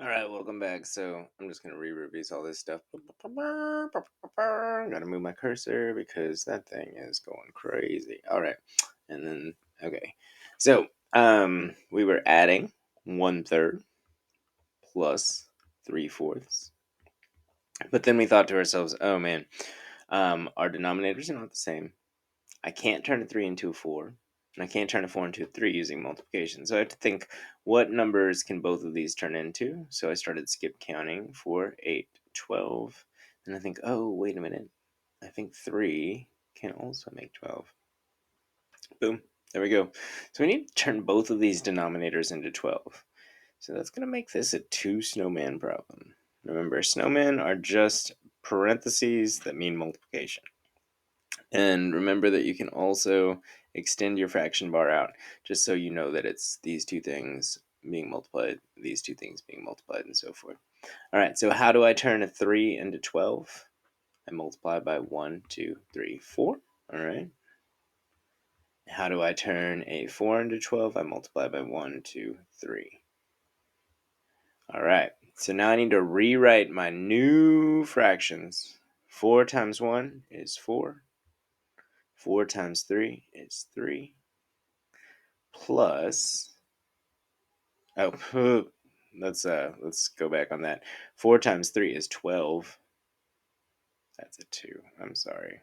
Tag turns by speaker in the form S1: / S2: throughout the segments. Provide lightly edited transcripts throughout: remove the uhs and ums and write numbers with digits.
S1: All right, welcome back. So I'm just gonna re-release all this stuff. Gotta move my cursor because that thing is going crazy. All right, and then okay, so we were adding 1/3 plus 3/4, but then we thought to ourselves, oh man, our denominators are not the same. I can't turn a 3 into a 4, and I can't turn a 4 into a 3 using multiplication. So I have to think, what numbers can both of these turn into? So I started skip counting: 4, 8, 12. And I think, oh, wait a minute. I think 3 can also make 12. Boom. There we go. So we need to turn both of these denominators into 12. So that's going to make this a 2 snowman problem. Remember, snowmen are just parentheses that mean multiplication. And remember that you can also extend your fraction bar out just so you know that it's these two things being multiplied, these two things being multiplied, and so forth. All right, so how do I turn a 3 into 12? I multiply by 1, 2, 3, 4. All right. How do I turn a 4 into 12? I multiply by 1, 2, 3. All right, so now I need to rewrite my new fractions. 4 times 1 is 4. 4 times 3 is 3. Plus, oh, let's go back on that. 4 times 3 is 12. That's a 2. I'm sorry.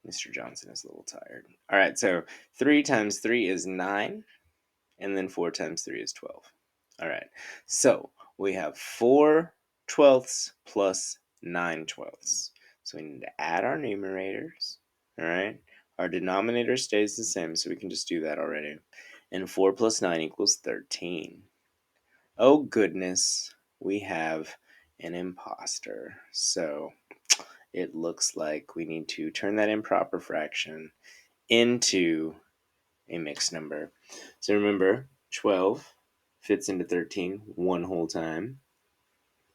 S1: Mr. Johnson is a little tired. All right, so 3 times 3 is 9, and then 4 times 3 is 12. All right, so we have 4 twelfths plus 9 twelfths. So we need to add our numerators. All right, our denominator stays the same, so we can just do that already. And 4 plus 9 equals 13. Oh goodness, we have an imposter. So it looks like we need to turn that improper fraction into a mixed number. So remember, 12 fits into 13 one whole time.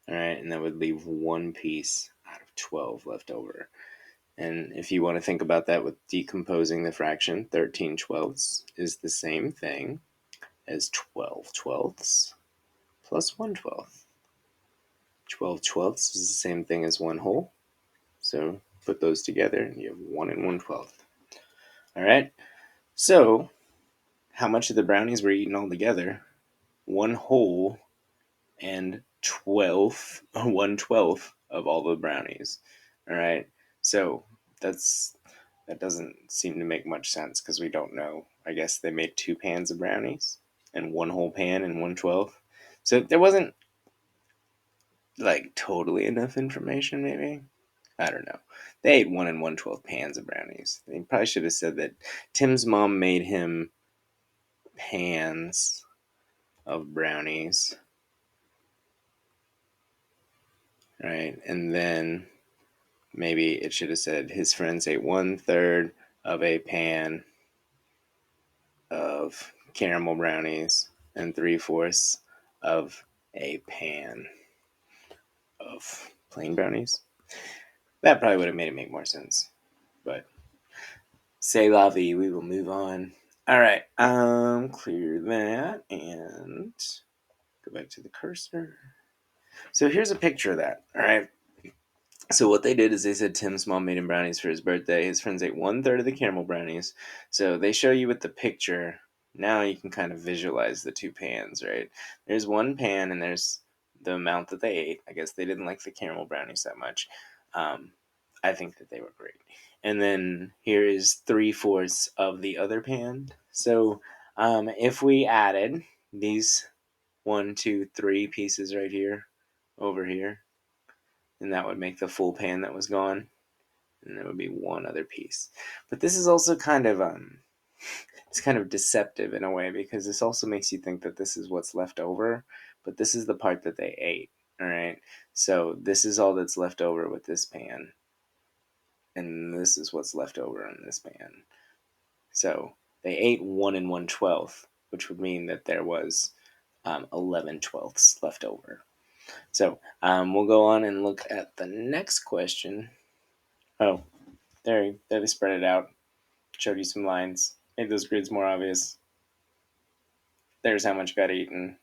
S1: All right, and that would leave one piece out of 12 left over. And if you want to think about that with decomposing the fraction, 13 twelfths is the same thing as 12 twelfths plus 1 twelfth. 12 twelfths is the same thing as 1 whole. So put those together and you have 1 and 1/12. All right. So how much of the brownies were eaten all together? 1 whole and 1/12 of all the brownies. All right. So that doesn't seem to make much sense because we don't know. I guess they made 2 pans of brownies and 1 whole pan and 1/12. So there wasn't like totally enough information, maybe. I don't know. They ate 1 and 1/12 pans of brownies. They probably should have said that Tim's mom made him pans of brownies, right? And then maybe it should have said his friends ate 1/3 of a pan of caramel brownies and 3/4 of a pan of plain brownies. That probably would have made it make more sense. But say la vie, we will move on. All right, clear that and go back to the cursor. So here's a picture of that. All right. So what they did is they said Tim's mom made him brownies for his birthday. His friends ate 1/3 of the caramel brownies. So they show you with the picture. Now you can kind of visualize the two pans, right? There's one pan and there's the amount that they ate. I guess they didn't like the caramel brownies that much. Um, I think that they were great. And then here is 3/4 of the other pan. So if we added these 1, 2, 3 pieces right here over here, and that would make the full pan that was gone, and there would be one other piece. But this is also kind of it's kind of deceptive in a way because this also makes you think that this is what's left over, but this is the part that they ate. All right, so this is all that's left over with this pan, and this is what's left over in this pan. So they ate 1 and 1/12, which would mean that there was 11/12 left over. So we'll go on and look at the next question. Oh, there they spread it out, showed you some lines, made those grids more obvious. There's how much got eaten.